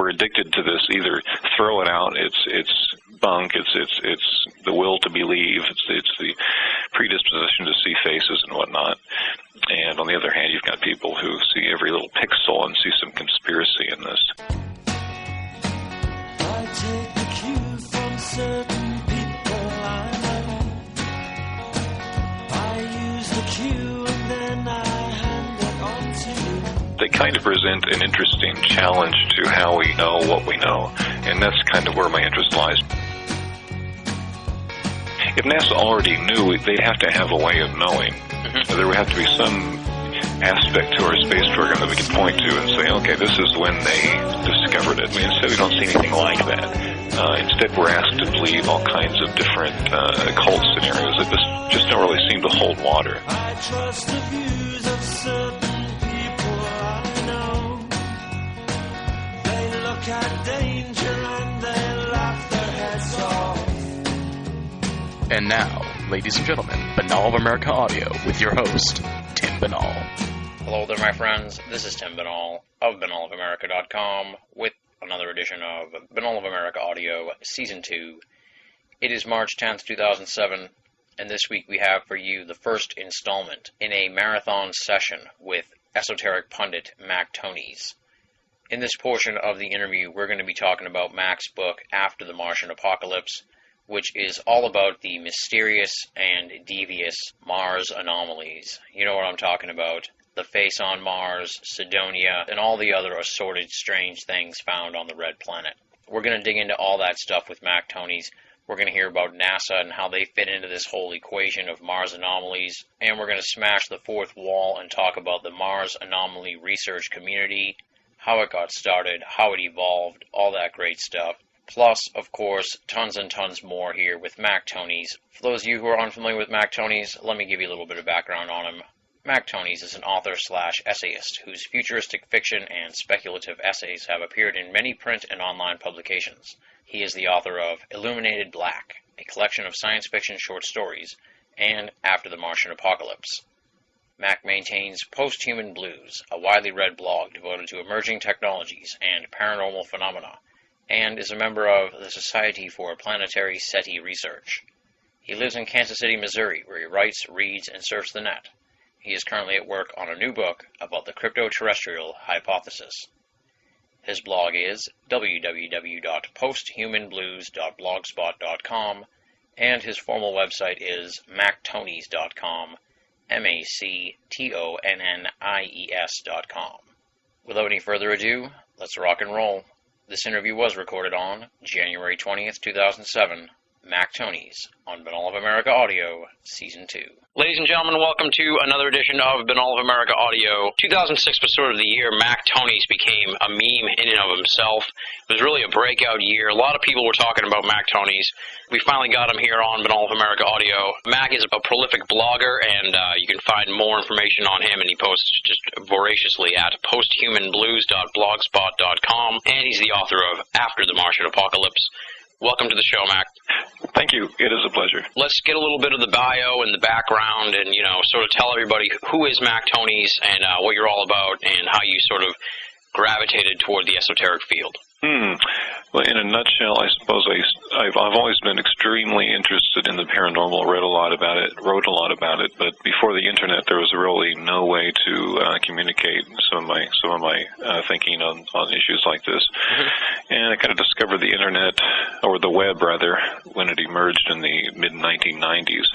we're addicted to this. Either throw it out, it's bunk, it's the will to believe, it's the predisposition to see faces and whatnot. And on the other hand, you've got people who see every little pixel and see some conspiracy in this. I take the cue from certain people I know. I use the cue and then I hand it on to you. They kind of present an interesting challenge to how we know what we know, and that's kind of where my interest lies. If NASA already knew, they'd have to have a way of knowing. There would have to be some aspect to our space program that we could point to and say, okay, this is when they discovered it. I mean, instead, we don't see anything like that. Instead, we're asked to believe all kinds of different occult scenarios that just don't really seem to hold water. I trust the views of certain people I know. They look at danger and they laugh their heads off. And now, ladies and gentlemen, Binnall of America Audio with your host, Tim Binnall. Hello there, my friends. This is Tim Binnall of BinnallofAmerica.com with another edition of Binnall of America Audio Season 2. It is March 10th, 2007, and this week we have for you the first installment in a marathon session with esoteric pundit Mac Tonnies. In this portion of the interview, we're going to be talking about Mac's book, After the Martian Apocalypse, which is all about the mysterious and devious Mars anomalies. You know what I'm talking about. The face on Mars, Cydonia, and all the other assorted strange things found on the red planet. We're going to dig into all that stuff with Mac Tonnies. We're going to hear about NASA and how they fit into this whole equation of Mars anomalies. And we're going to smash the fourth wall and talk about the Mars anomaly research community, how it got started, how it evolved, all that great stuff. Plus, of course, tons and tons more here with Mac Tonnies. For those of you who are unfamiliar with Mac Tonnies, let me give you a little bit of background on him. Mac Tonnies is an author/essayist whose futuristic fiction and speculative essays have appeared in many print and online publications. He is the author of Illuminated Black, a collection of science fiction short stories, and After the Martian Apocalypse. Mac maintains Post-Human Blues, a widely read blog devoted to emerging technologies and paranormal phenomena, and is a member of the Society for Planetary SETI Research. He lives in Kansas City, Missouri, where he writes, reads, and surfs the net. He is currently at work on a new book about the crypto-terrestrial hypothesis. His blog is www.posthumanblues.blogspot.com, and his formal website is mactonnies.com, mactonnies.com. Without any further ado, let's rock and roll. This interview was recorded on January 20th, 2007. Mac Tonnies on Binnall of America Audio, Season 2. Ladies and gentlemen, welcome to another edition of Binnall of America Audio. 2006 was sort of the year Mac Tonnies became a meme in and of himself. It was really a breakout year. A lot of people were talking about Mac Tonnies. We finally got him here on Binnall of America Audio. Mac is a prolific blogger, and you can find more information on him, and he posts just voraciously at posthumanblues.blogspot.com, and he's the author of After the Martian Apocalypse. Welcome to the show, Mac. Thank you. It is a pleasure. Let's get a little bit of the bio and the background and, sort of tell everybody who is Mac Tonnies and what you're all about and how you sort of gravitated toward the esoteric field. Well, in a nutshell, I suppose I've always been extremely interested in the paranormal, read a lot about it, wrote a lot about it, but before the internet, there was really no way to communicate some of my thinking on issues like this. And I kind of discovered the internet, or the web rather, when it emerged in the mid-1990s.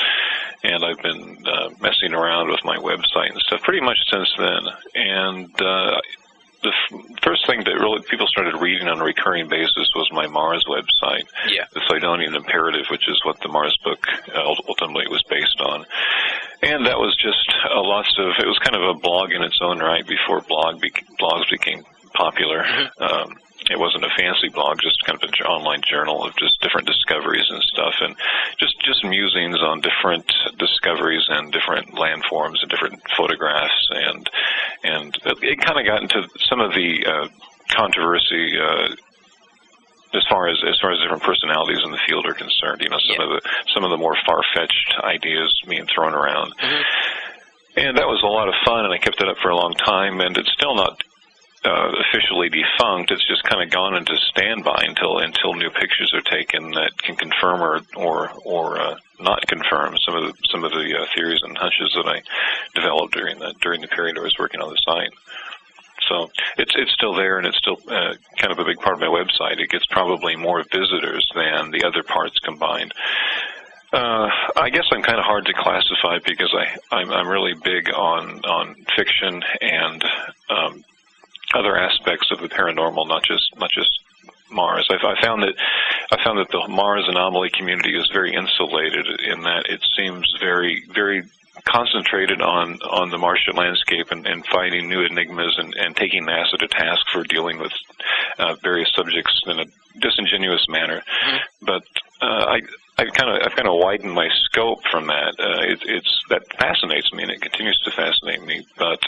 And I've been messing around with my website and stuff pretty much since then. And the first thing that really people started reading on a recurring basis was my Mars website, the Cydonian Imperative, which is what the Mars book ultimately was based on. And that was just it was kind of a blog in its own right before blogs became popular. It wasn't a fancy blog, just kind of an online journal of just different discoveries and stuff, and just musings on different discoveries and different landforms and different photographs, and it kind of got into some of the controversy as far as different personalities in the field are concerned. Some of the more far-fetched ideas being thrown around. And that was a lot of fun, and I kept it up for a long time, and it's still not officially defunct. It's just kind of gone into standby until new pictures are taken that can confirm or not confirm some of the theories and hunches that I developed during the period I was working on the site. So it's still there, and it's still kind of a big part of my website. It gets probably more visitors than the other parts combined. I guess I'm kind of hard to classify because I'm really big on fiction and other aspects of the paranormal, not just Mars. I found that the Mars anomaly community is very insulated in that it seems very, very concentrated on the Martian landscape and fighting new enigmas and taking NASA to task for dealing with various subjects in a disingenuous manner. But I've kind of widened my scope from that. That fascinates me, and it continues to fascinate me. But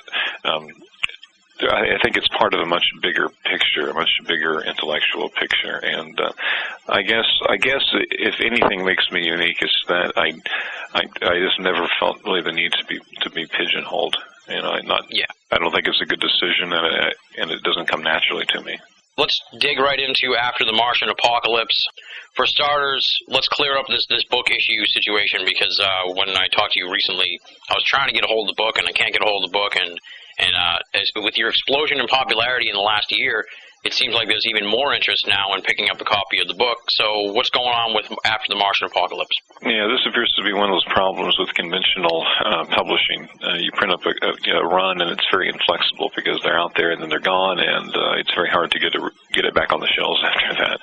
I think it's part of a much bigger picture, a much bigger intellectual picture. And I guess if anything makes me unique, it's that I just never felt really the need to be pigeonholed. You know, I don't think it's a good decision, and it doesn't come naturally to me. Let's dig right into After the Martian Apocalypse. For starters, let's clear up this book issue situation, because when I talked to you recently, I was trying to get a hold of the book, and I can't get a hold of the book, and with your explosion in popularity in the last year, it seems like there's even more interest now in picking up a copy of the book. So what's going on with After the Martian Apocalypse? Yeah, this appears to be one of those problems with conventional publishing. You print up a run, and it's very inflexible because they're out there and then they're gone, and it's very hard to get it back on the shelves after that.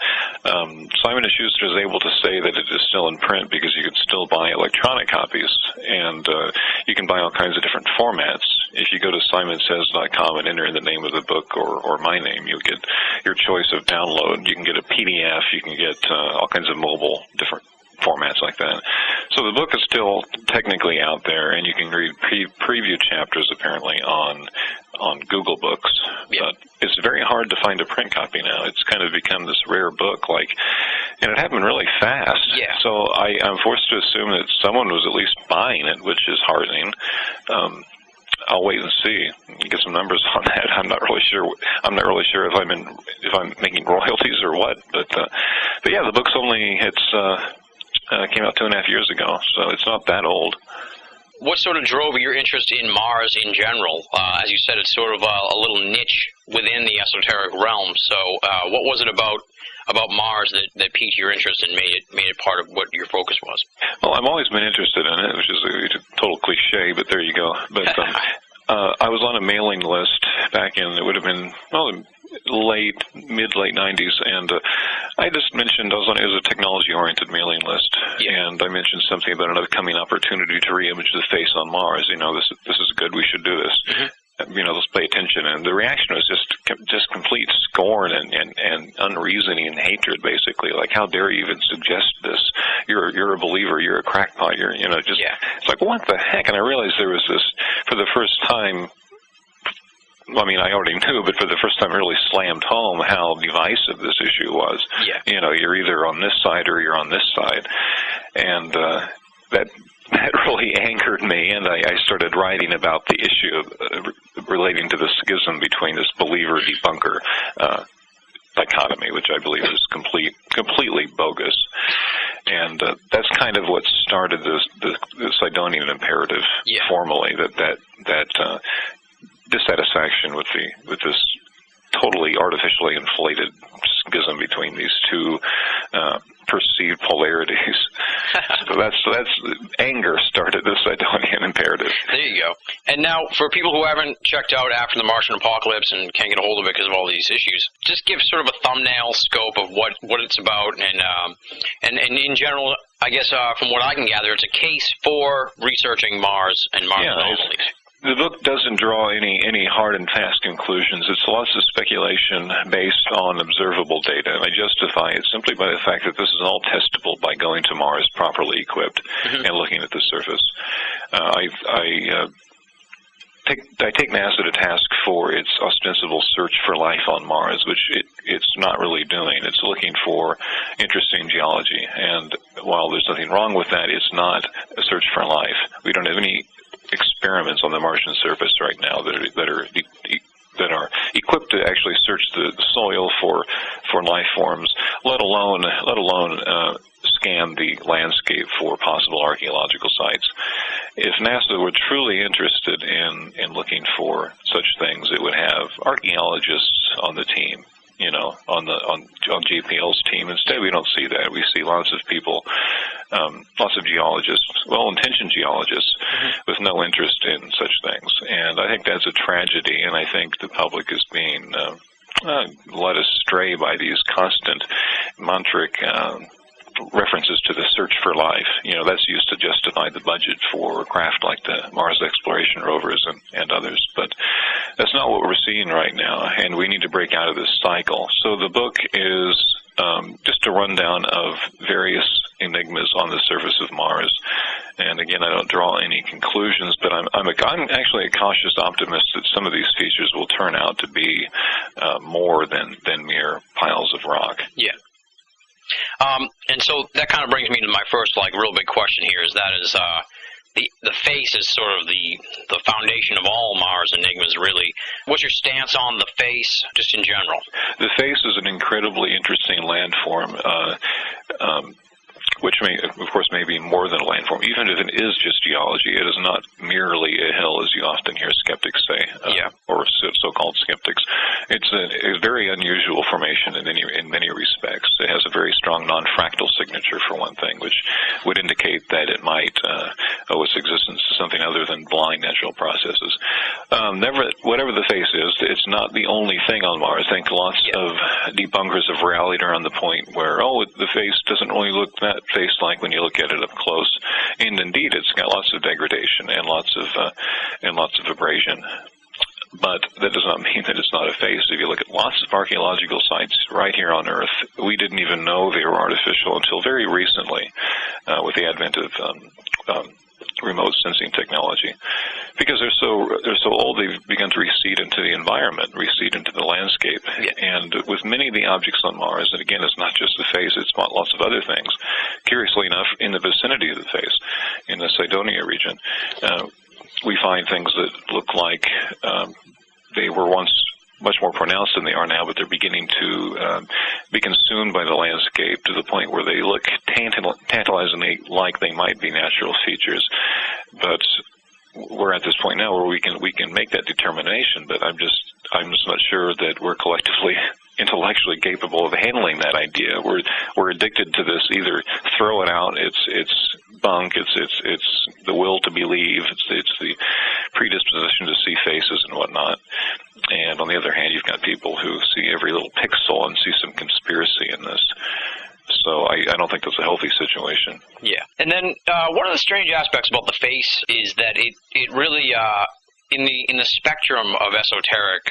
Simon & Schuster is able to say that it is still in print because you can still buy electronic copies, and you can buy all kinds of different formats. If you go to simonsays.com and enter in the name of the book or my name, you'll get your choice of download. You can get a PDF, you can get all kinds of mobile different formats like that. So the book is still technically out there, and you can read preview chapters apparently on Google Books. Yep. But it's very hard to find a print copy now. It's kind of become this rare book, and it happened really fast. Yeah. So I'm forced to assume that someone was at least buying it, which is heartening. I'll wait and see. Get some numbers on that. I'm not really sure if I'm making royalties or what. But yeah, the book's came out 2.5 years ago, so it's not that old. What sort of drove your interest in Mars in general? As you said, it's sort of a little niche within the esoteric realm. So what was it about Mars that piqued your interest and made it part of what your focus was? Well, I've always been interested in it, which is a total cliche, but there you go. But I was on a mailing list back in, it would have been, mid-late 90s, and I just mentioned, it was a technology-oriented mailing list, and I mentioned something about an upcoming opportunity to re-image the face on Mars. This is good, we should do this. Mm-hmm. Let's pay attention. And the reaction was just complete scorn and unreasoning and hatred, basically. Like, how dare you even suggest this? You're a believer. You're a crackpot. It's like, what the heck? And I realized there was this, for the first time, I already knew, but for the first time really slammed home how divisive this issue was. Yeah. You're either on this side or you're on this side. And that really angered me, and I started writing about the issue relating to the schism between this believer-debunker dichotomy, which I believe is completely bogus. And that's kind of what started the Sidonian imperative formally, that dissatisfaction with this totally artificially inflated schism between these two perceived polarities. So that's anger started the Sidonian imperative. There you go. And now, for people who haven't checked out After the Martian Apocalypse and can't get a hold of it because of all these issues, just give sort of a thumbnail scope of what it's about, and in general, I guess from what I can gather, it's a case for researching Mars and Mars anomalies. The book doesn't draw any hard and fast conclusions. It's lots of speculation based on observable data, and I justify it simply by the fact that this is all testable by going to Mars properly equipped and looking at the surface. I take NASA to task for its ostensible search for life on Mars, which it's not really doing. It's looking for interesting geology, and while there's nothing wrong with that, it's not a search for life. We don't have any experiments on the Martian surface right now that are equipped to actually search the soil for life forms, let alone scan the landscape for possible archaeological sites. If NASA were truly interested in looking for such things, it would have archaeologists on the team, on JPL's team. Instead, we don't see that. We see lots of people, lots of geologists, well-intentioned geologists, with no interest in such things. And I think that's a tragedy, and I think the public is being led astray by these constant mantric references to the search for life. That's used to justify the budget for craft like the Mars exploration rovers and others. But that's not what we're seeing right now, and we need to break out of this cycle. So the book is just a rundown of various enigmas on the surface of Mars. And again, I don't draw any conclusions, but I'm actually a cautious optimist that some of these features will turn out to be more than mere piles of rock. Yeah. And so that kind of brings me to my first, real big question here, the face is sort of the foundation of all Mars enigmas, really. What's your stance on the face, just in general? The face is an incredibly interesting landform, which of course may be more than a landform. Even if it is just geology, it is not merely a hill, as you often hear skeptics say, or so-called skeptics. It's a very unusual formation in many respects. It has a very strong non-fractal signature, for one thing, which would indicate that it might owe its existence to something other than blind natural processes. Whatever the face is, it's not the only thing on Mars. I think lots of debunkers have rallied around the point where, the face doesn't really look that face-like when you look at it up close. And indeed, it's got lots of degradation and lots of abrasion. But that does not mean that it's not a face. If you look at lots of archaeological sites right here on Earth, we didn't even know they were artificial until very recently, with the advent of remote sensing technology. Because they're so old, they've begun to recede into the environment, recede into the landscape. Yeah. And with many of the objects on Mars, and again, it's not just the face, it's lots of other things. Curiously enough, in the vicinity of the face, in the Cydonia region, we find things that look like they were once much more pronounced than they are now, but they're beginning to be consumed by the landscape to the point where they look tantalizingly like they might be natural features. But we're at this point now where we can make that determination, but I'm just not sure that we're collectively intellectually capable of handling that idea. We're addicted to this. Either throw it out. It's bunk. It's the will to believe. It's the predisposition to see faces and whatnot. And on the other hand, you've got people who see every little pixel and see some conspiracy in this. So I don't think that's a healthy situation. Yeah. And then one of the strange aspects about the face is that it really, in the spectrum of esoteric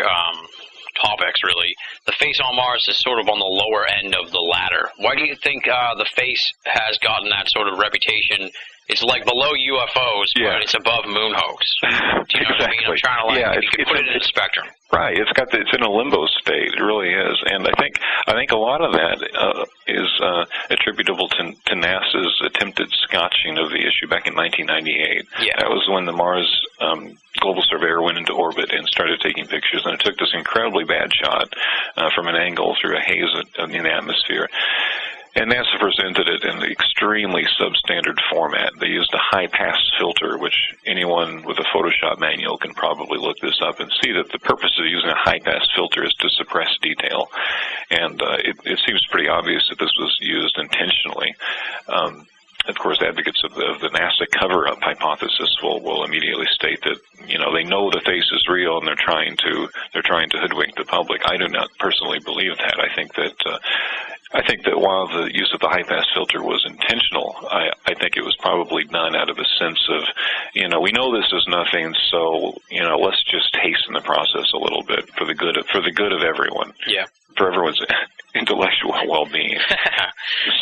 topics, really, the face on Mars is sort of on the lower end of the ladder. Why do you think the face has gotten that sort of reputation? It's like below UFOs, but it's above moon hoax. Do you know what I mean? I'm trying to you can put it in a spectrum. Right. It's in a limbo state. It really is. And I think a lot of that is attributable to NASA's attempted scotching of the issue back in 1998. Yeah. That was when the Mars Global Surveyor went into orbit and started taking pictures, and it took this incredibly bad shot from an angle through a haze in the atmosphere. And NASA presented it in the extremely substandard format. They used a high-pass filter, which anyone with a Photoshop manual can probably look this up and see that the purpose of using a high-pass filter is to suppress detail. And it seems pretty obvious that this was used intentionally. Of course, advocates of the NASA cover-up hypothesis will immediately state that they know the face is real and they're trying to hoodwink the public. I do not personally believe that. I think that while the use of the high-pass filter was intentional, I think it was probably done out of a sense of, we know this is nothing, so let's just hasten the process a little bit for the good of everyone. Yeah. For everyone's intellectual well-being.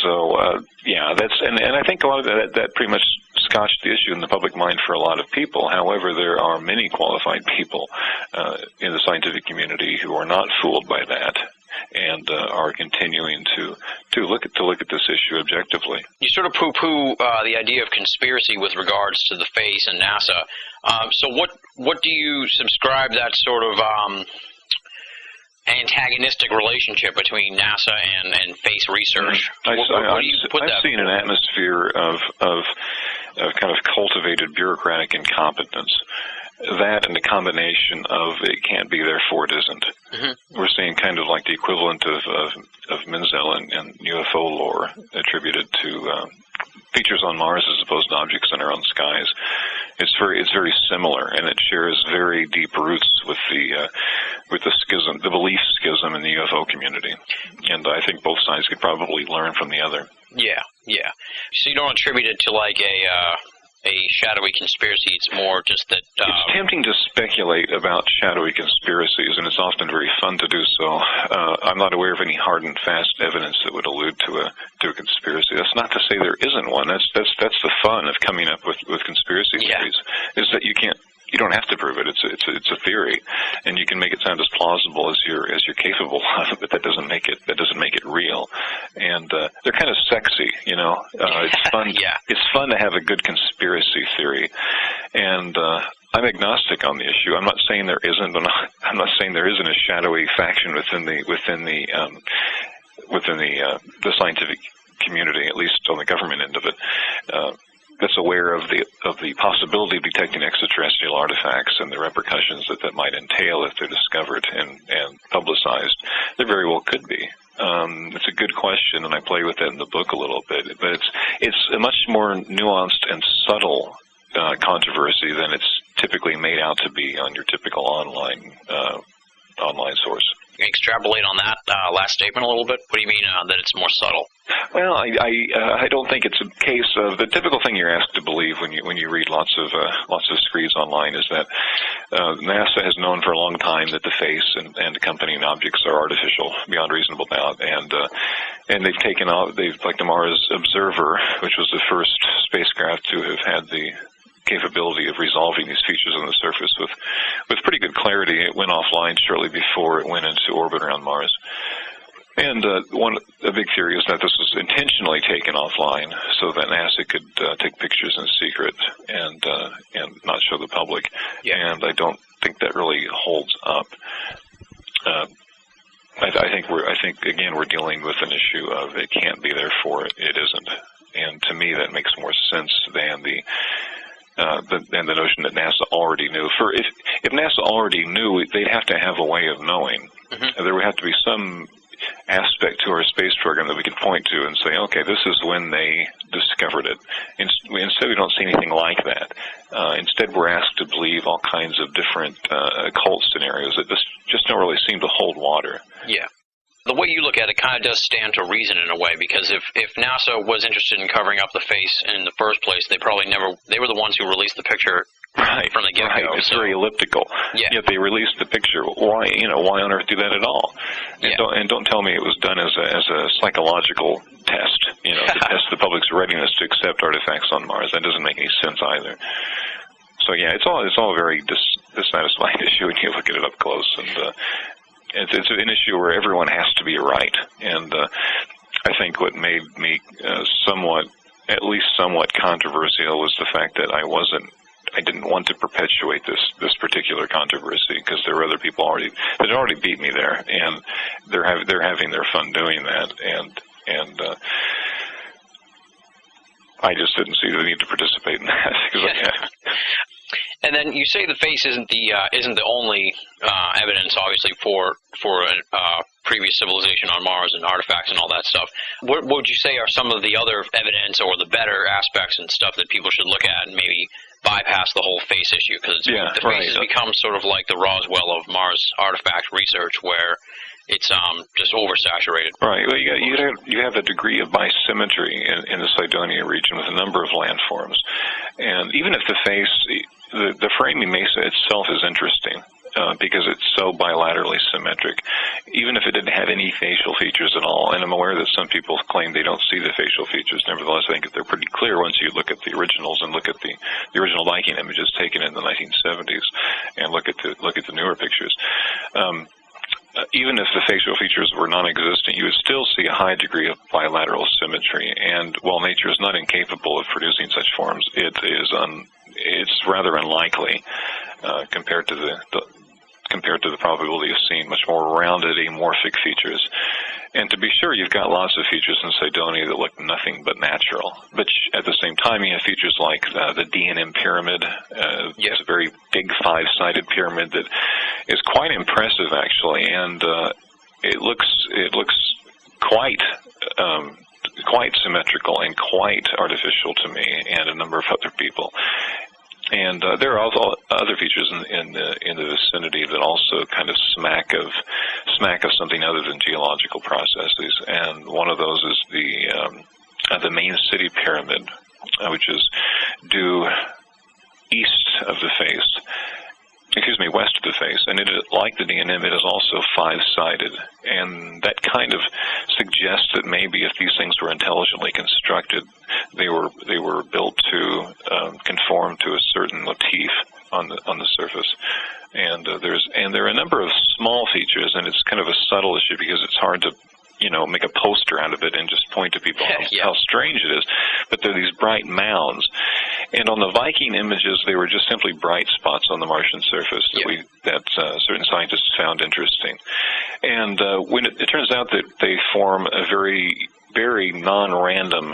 So and I think a lot of that pretty much scotched the issue in the public mind for a lot of people. However, there are many qualified people in the scientific community who are not fooled by that and are continuing to look at this issue objectively. You sort of poo-poo the idea of conspiracy with regards to the face and NASA. So what do you subscribe that sort of antagonistic relationship between NASA and face research. I've What do you put that seen an atmosphere of kind of cultivated bureaucratic incompetence. That and the combination of it can't be, therefore it isn't. Mm-hmm. We're seeing kind of like the equivalent of Menzel and UFO lore attributed to features on Mars as opposed to objects in our own skies. It's very similar, and it shares very deep roots with the schism, the belief schism in the UFO community. And I think both sides could probably learn from the other. Yeah. So you don't attribute it to like a shadowy conspiracy. It's more just that... It's tempting to speculate about shadowy conspiracies, and it's often very fun to do so. I'm not aware of any hard and fast evidence that would allude to a conspiracy. That's not to say there isn't one. That's the fun of coming up with conspiracy theories, is that you don't have to prove it. It's a theory, and you can make it sound as plausible as you're capable of, but that doesn't make it real. And they're kind of sexy, you know. It's fun. It's fun to have a good conspiracy theory, and I'm agnostic on the issue. I'm not saying there isn't. I'm not saying there isn't a shadowy faction within the scientific community, at least on the government end of it. That's aware of the possibility of detecting extraterrestrial artifacts and the repercussions that might entail if they're discovered and publicized. There very well could be. It's a good question, and I play with that in the book a little bit. But it's a much more nuanced and subtle controversy than it's typically made out to be on your typical online source. Extrapolate on that last statement a little bit. What do you mean that it's more subtle? Well, I don't think it's a case of the typical thing you're asked to believe when you read lots of screeds online is that NASA has known for a long time that the face and accompanying objects are artificial beyond reasonable doubt, and they've taken out like the Mars Observer, which was the first spacecraft to have had the capability of resolving these features on the surface with pretty good clarity. It went offline shortly before it went into orbit around Mars. And a big theory is that this was intentionally taken offline so that NASA could take pictures in secret and not show the public. Yeah. And I don't think that really holds up. I think again we're dealing with an issue of it can't be, therefore it isn't. And to me that makes more sense than the notion that NASA already knew. If NASA already knew, they'd have to have a way of knowing. Mm-hmm. There would have to be some aspect to our space program that we could point to and say, okay, this is when they discovered it. Instead, we don't see anything like that. Instead, we're asked to believe all kinds of different occult scenarios that just don't really seem to hold water. Yeah. The way you look at it kind of does stand to reason in a way, because if NASA was interested in covering up the face in the first place, they were the ones who released the picture from the get-go. Right. It's very elliptical. Yeah. Yet they released the picture. Why on earth do that at all? And don't tell me it was done as a psychological test, to test the public's readiness to accept artifacts on Mars. That doesn't make any sense either. So yeah, it's all a very dissatisfying issue when you look at it up close, and it's an issue where everyone has to be right. And I think what made me at least somewhat controversial was the fact that I didn't want to perpetuate this particular controversy, because there were other people that had already beat me there, and they're having their fun doing that, and I just didn't see the need to participate in that. And then you say the face isn't the only evidence, obviously, for a previous civilization on Mars and artifacts and all that stuff. What would you say are some of the other evidence or the better aspects and stuff that people should look at and maybe bypass the whole face issue? Because the face has become sort of like the Roswell of Mars artifact research, where it's just oversaturated. Right. Well, you have a degree of bisymmetry in the Cydonia region with a number of landforms, and even if the face, the framing mesa itself is interesting because it's so bilaterally symmetric. Even if it didn't have any facial features at all, and I'm aware that some people claim they don't see the facial features. Nevertheless, I think that they're pretty clear once you look at the originals and look at the original Viking images taken in the 1970s, and look at the newer pictures. Even if the facial features were non-existent, you would still see a high degree of bilateral symmetry. And while nature is not incapable of producing such forms, it's rather unlikely compared to compared to the probability of seeing much more rounded amorphic features. And to be sure, you've got lots of features in Cydonia that look nothing but natural. But at the same time, you have features like the D&M pyramid. It's a very big five-sided pyramid that is quite impressive, actually, and it looks quite symmetrical and quite artificial to me and a number of other people. And there are also other features in the vicinity that also kind of smack of something other than geological processes. And one of those is the main city pyramid, which is due west of the face, and it is, like the D&M, it is also five-sided, and that kind of suggests that maybe if these things were intelligently constructed, they were built to conform to a certain motif on the surface. And there are a number of small features, and it's kind of a subtle issue because it's hard to make a poster out of it and just point to people how strange it is. But there are these bright mounds. And on the Viking images, they were just simply bright spots on the Martian surface that certain scientists found interesting. And when it turns out that they form a very, very non-random,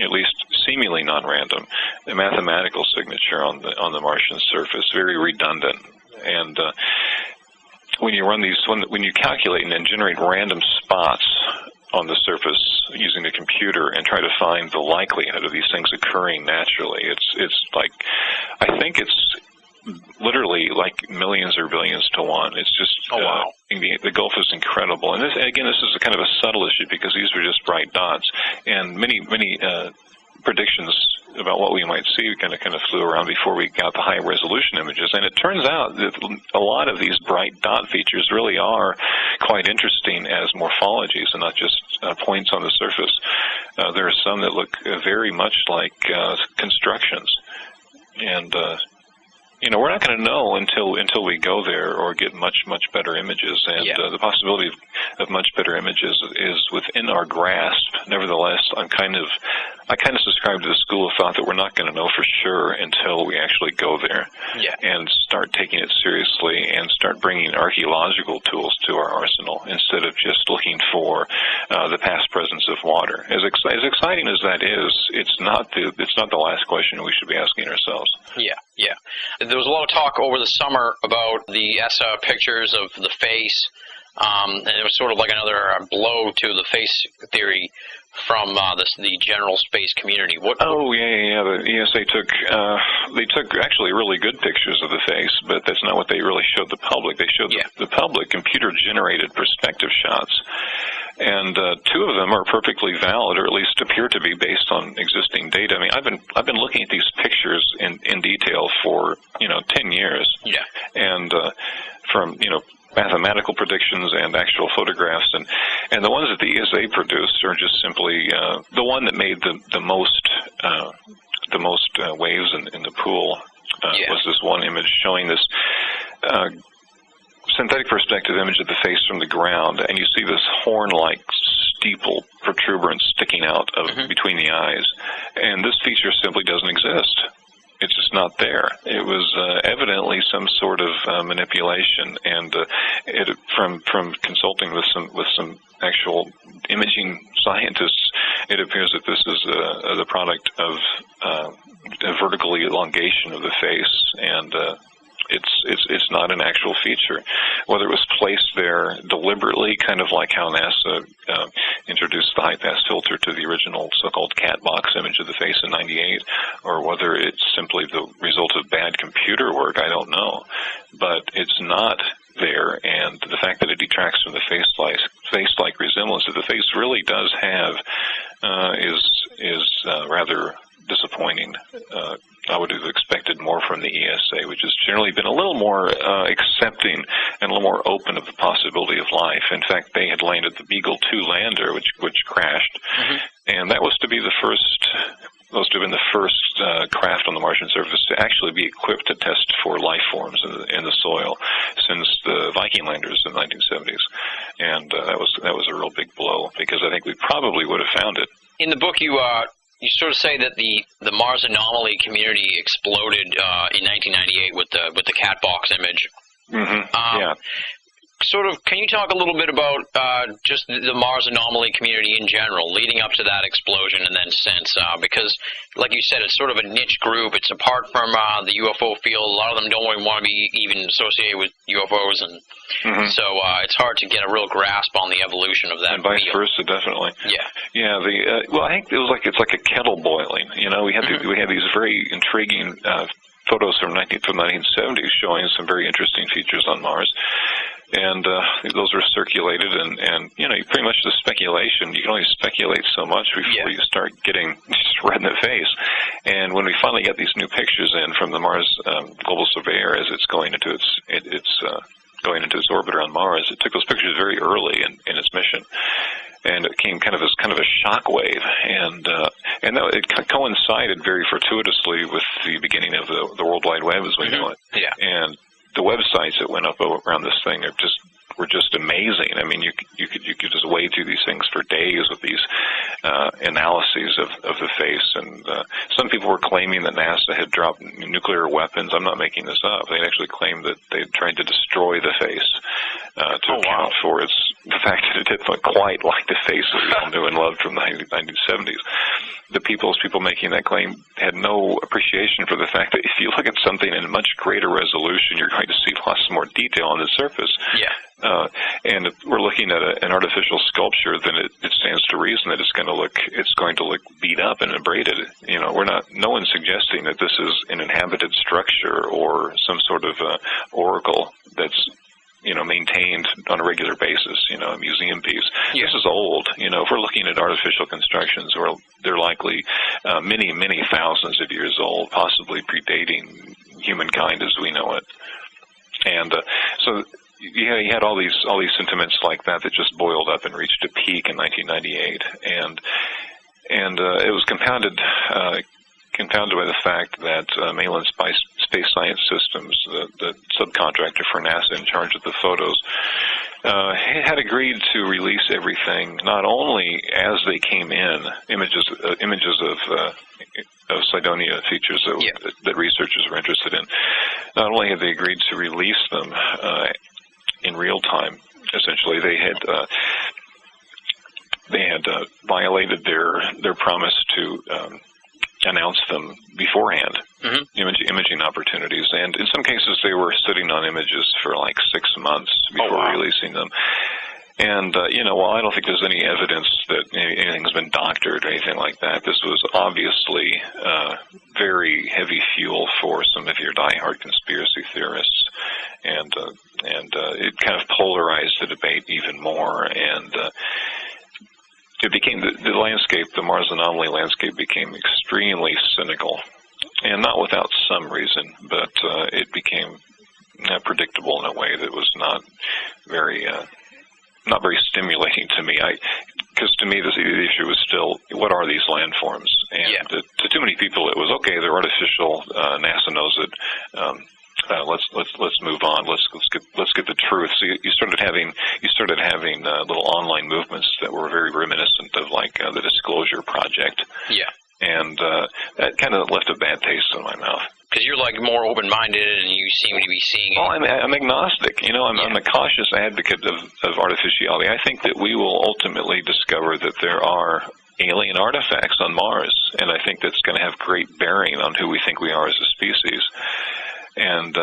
at least seemingly non-random, a mathematical signature on the Martian surface, very redundant. And when you run these, when you calculate and then generate random spots on the surface using the computer and try to find the likelihood of these things occurring naturally, it's like, I think it's literally like millions or billions to one. It's just, the gulf is incredible. And this is a kind of a subtle issue because these were just bright dots, and many predictions about what we might see kind of flew around before we got the high-resolution images. And it turns out that a lot of these bright dot features really are quite interesting as morphologies and not just points on the surface. There are some that look very much like constructions. And we're not going to know until we go there or get much better images, and the possibility of much better images is within our grasp. Nevertheless, I kind of subscribe to the school of thought that we're not going to know for sure until we actually go there and start taking it seriously and start bringing archaeological tools to our arsenal instead of just looking for the past presence of water. As exciting as that is, it's not the last question we should be asking ourselves. Yeah. There was a lot of talk over the summer about the ESA pictures of the face, and it was sort of like another blow to the face theory from the general space community. The ESA took actually really good pictures of the face, but that's not what they really showed the public. They showed the public computer-generated perspective shots. And two of them are perfectly valid, or at least appear to be based on existing data. I mean, I've been looking at these pictures in detail for 10 years. Yeah. And from mathematical predictions and actual photographs, and the ones that the ESA produced are just simply the one that made the most waves in the pool was this one image showing this synthetic perspective image of the face from the ground, and you see this horn-like steeple protuberance sticking out of between the eyes, and this feature simply doesn't exist. It's just not there. It was evidently some sort of manipulation, and from consulting with some actual imaging scientists, it appears that this is the product of a vertical elongation of the face, and it's not an actual feature. Whether it was placed there deliberately, kind of like how NASA introduced the high-pass filter to the original so-called cat box image of the face in '98, or whether it's simply the result of bad computer work, I don't know. But it's not there, and the fact that it detracts from the face-like resemblance that the face really does have is rather disappointing. I would have expected more from the ESA, which has generally been a little more accepting and a little more open of the possibility of life. In fact, they had landed the Beagle 2 lander, which crashed, and that was to be the first craft on the Martian surface to actually be equipped to test for life forms in the soil since the Viking landers in the 1970s, and that was a real big blow because I think we probably would have found it. In the book, you sort of say that the Mars anomaly community exploded in 1998 with the cat box image. Mm-hmm. Yeah. Sort of, can you talk a little bit about just the Mars anomaly community in general, leading up to that explosion and then since? Because, like you said, it's sort of a niche group. It's apart from the UFO field. A lot of them don't even want to be even associated with UFOs, and so it's hard to get a real grasp on the evolution of that. And vice field. versa, definitely. Yeah. Yeah. Well, I think it's like a kettle boiling. You know, we had these very intriguing photos from 1970s showing some very interesting features on Mars. And those were circulated, and you know, pretty much the speculation. You can only speculate so much before you start getting just red in the face. And when we finally got these new pictures in from the Mars Global Surveyor as it's going into going into its orbiter on Mars, it took those pictures very early in its mission, and it came kind of as a shock wave, and it coincided very fortuitously with the beginning of the World Wide Web as we know it. Yeah. And the websites that went up around this thing were just amazing. I mean, you could just wade through these things for days with these analyses of the face, and some people were claiming that NASA had dropped nuclear weapons. I'm not making this up. They actually claimed that they had tried to destroy the face to account for the fact that it didn't look quite like the face that we all knew and loved from the 1970s. Those people making that claim had no appreciation for the fact that if you look at something in a much greater resolution, you're going to see lots more detail on the surface. Yeah. And if we're looking at an artificial sculpture, then it stands to reason that it's going to look beat up and abraded. You know, no one's suggesting that this is an inhabited structure or some sort of oracle that's, you know, maintained on a regular basis, you know, a museum piece. Yeah. This is old. You know, if we're looking at artificial constructions, they're likely many, many thousands of years old, possibly predating humankind as we know it. And so you had all these sentiments like that just boiled up and reached a peak in 1998, and it was compounded by the fact that Mainland Space Science Systems, the subcontractor for NASA in charge of the photos, had agreed to release everything, not only as they came in, images of Cydonia features that researchers were interested in. Not only had they agreed to release them in real time, essentially they had violated their promise to announce them beforehand, imaging opportunities, and in some cases they were sitting on images for like 6 months before releasing them. And, you know, while I don't think there's any evidence that anything's been doctored or anything like that, this was obviously very heavy fuel for some of your diehard conspiracy theorists, and it kind of polarized the debate even more, and it became the landscape, the Mars anomaly landscape became extremely cynical, and not without some reason, but it became predictable in a way that was not very stimulating to me. Because to me, the issue was still, what are these landforms? And to too many people, it was okay. They're artificial. NASA knows it. Let's move on. Let's get the truth. So you started having little online movements that were very reminiscent of like the Disclosure Project. Yeah. And that kind of left a bad taste in my mouth. Because you're like more open-minded, and you seem to be seeing it. Well, I'm agnostic. You know, I'm a cautious advocate of artificiality. I think that we will ultimately discover that there are alien artifacts on Mars, and I think that's going to have great bearing on who we think we are as a species. And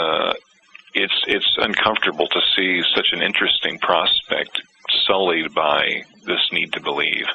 it's uncomfortable to see such an interesting prospect sullied by this need to believe.